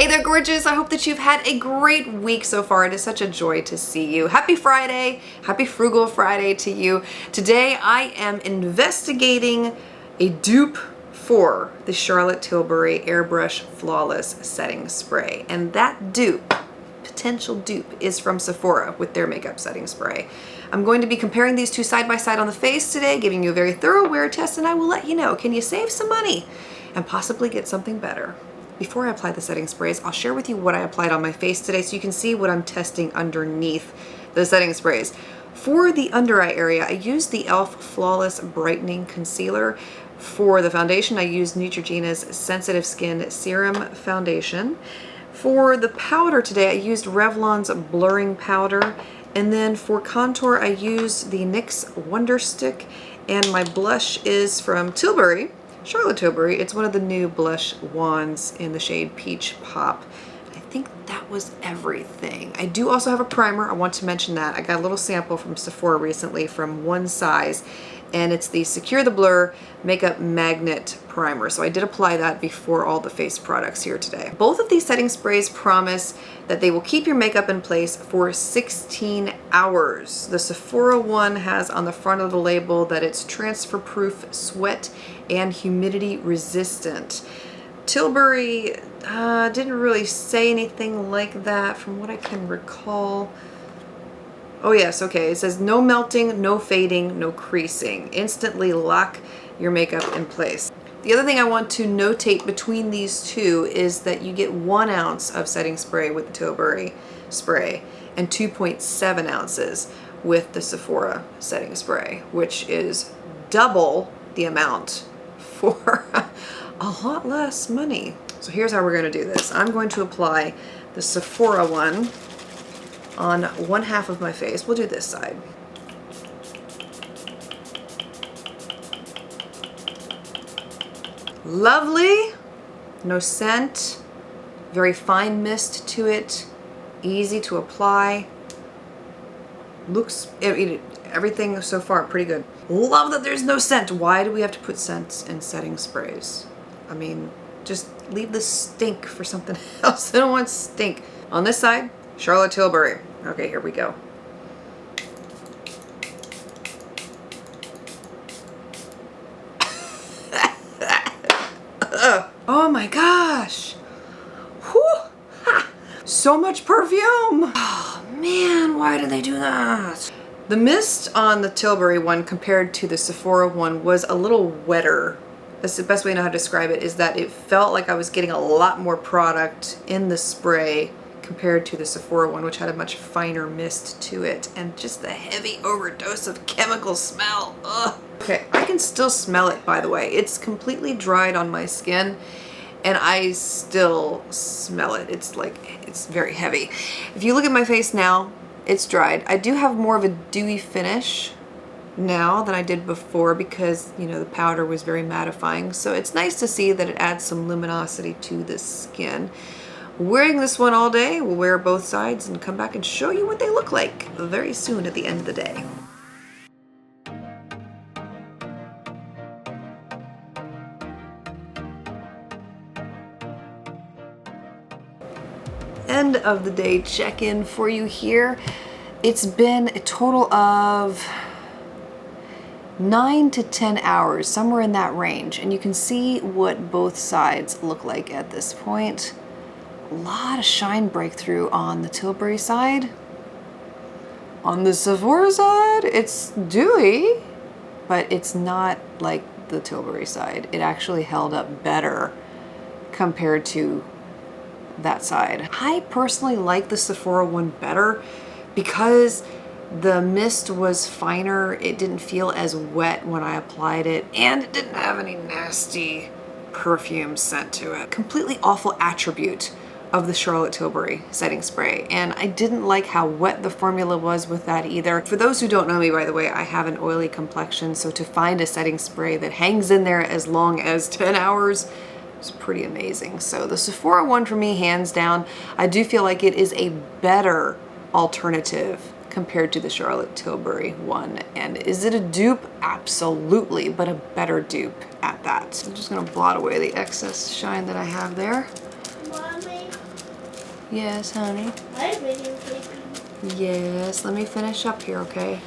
Hey there, gorgeous. I hope that you've had a great week so far. It is such a joy to see you. Happy Friday. Happy Frugal Friday to you. Today I am investigating a dupe for the Charlotte Tilbury Airbrush Flawless Setting Spray. And that dupe, potential dupe, is from Sephora with their makeup setting spray. I'm going to be comparing these two side by side on the face today, giving you a very thorough wear test, and I will let you know, can you save some money and possibly get something better? Before I apply the setting sprays, I'll share with you what I applied on my face today so you can see what I'm testing underneath the setting sprays. For the under eye area, I used the e.l.f. Flawless Brightening Concealer. For the foundation, I used Neutrogena's Sensitive Skin Serum Foundation. For the powder today, I used Revlon's Blurring Powder. And then for contour, I used the NYX Wonder Stick. And my blush is from Tilbury. Charlotte Tilbury. It's one of the new blush wands in the shade Peach Pop. I think that was everything. I do also have a primer. I want to mention that. I got a little sample from Sephora recently from One Size, and it's the Secure the Blur Makeup Magnet Primer. So I did apply that before all the face products here today. Both of these setting sprays promise that they will keep your makeup in place for 16 hours. The Sephora one has on the front of the label that it's transfer-proof, sweat and humidity resistant. Tilbury didn't really say anything like that from what I can recall. Oh yes, okay, it says no melting, no fading, no creasing. Instantly lock your makeup in place. The other thing I want to notate between these two is that you get 1 ounce of setting spray with the Tilbury spray and 2.7 ounces with the Sephora setting spray, which is double the amount for a lot less money. So here's how we're going to do this. I'm going to apply the Sephora one on one half of my face. We'll do this side. Lovely, no scent, very fine mist to it, easy to apply. Looks, everything so far pretty good. Love that there's no scent. Why do we have to put scents in setting sprays? I mean, just leave the stink for something else. I don't want stink. On this side, Charlotte Tilbury. Okay, here we go. Oh my gosh. Whew. Ha. So much perfume. Oh man, why do they do that? The mist on the Tilbury one compared to the Sephora one was a little wetter. That's the best way I know how to describe it, is that it felt like I was getting a lot more product in the spray compared to the Sephora one, which had a much finer mist to it, and just the heavy overdose of chemical smell. Ugh. Okay, I can still smell it, by the way. It's completely dried on my skin, and I still smell it. It's like, it's very heavy. If you look at my face now, it's dried. I do have more of a dewy finish now than I did before because, you know, the powder was very mattifying. So it's nice to see that it adds some luminosity to the skin. Wearing this one all day, we'll wear both sides and come back and show you what they look like very soon at the end of the day. End of the day check-in for you here. It's been a total of 9 to 10 hours, somewhere in that range, and you can see what both sides look like at this point. A lot of shine breakthrough on the Tilbury side. On the Sephora side, it's dewy, but it's not like the Tilbury side. It actually held up better compared to that side. I personally like the Sephora one better because the mist was finer. It didn't feel as wet when I applied it, and it didn't have any nasty perfume scent to it. Completely awful attribute of the Charlotte Tilbury setting spray, and I didn't like how wet the formula was with that either. For those who don't know me, by the way, I have an oily complexion, so to find a setting spray that hangs in there as long as 10 hours is pretty amazing. So the Sephora one for me, hands down. I do feel like it is a better alternative compared to the Charlotte Tilbury one. And is it a dupe? Absolutely, but a better dupe at that. So I'm just gonna blot away the excess shine that I have there. Mommy. Yes, honey. My videotaping. Yes, let me finish up here, okay?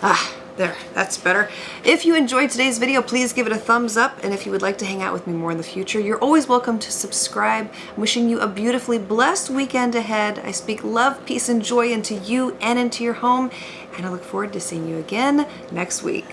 Ah, there, that's better. If you enjoyed today's video, please give it a thumbs up, and if you would like to hang out with me more in the future, you're always welcome to subscribe. I'm wishing you a beautifully blessed weekend ahead. I speak love, peace, and joy into you and into your home, and I look forward to seeing you again next week.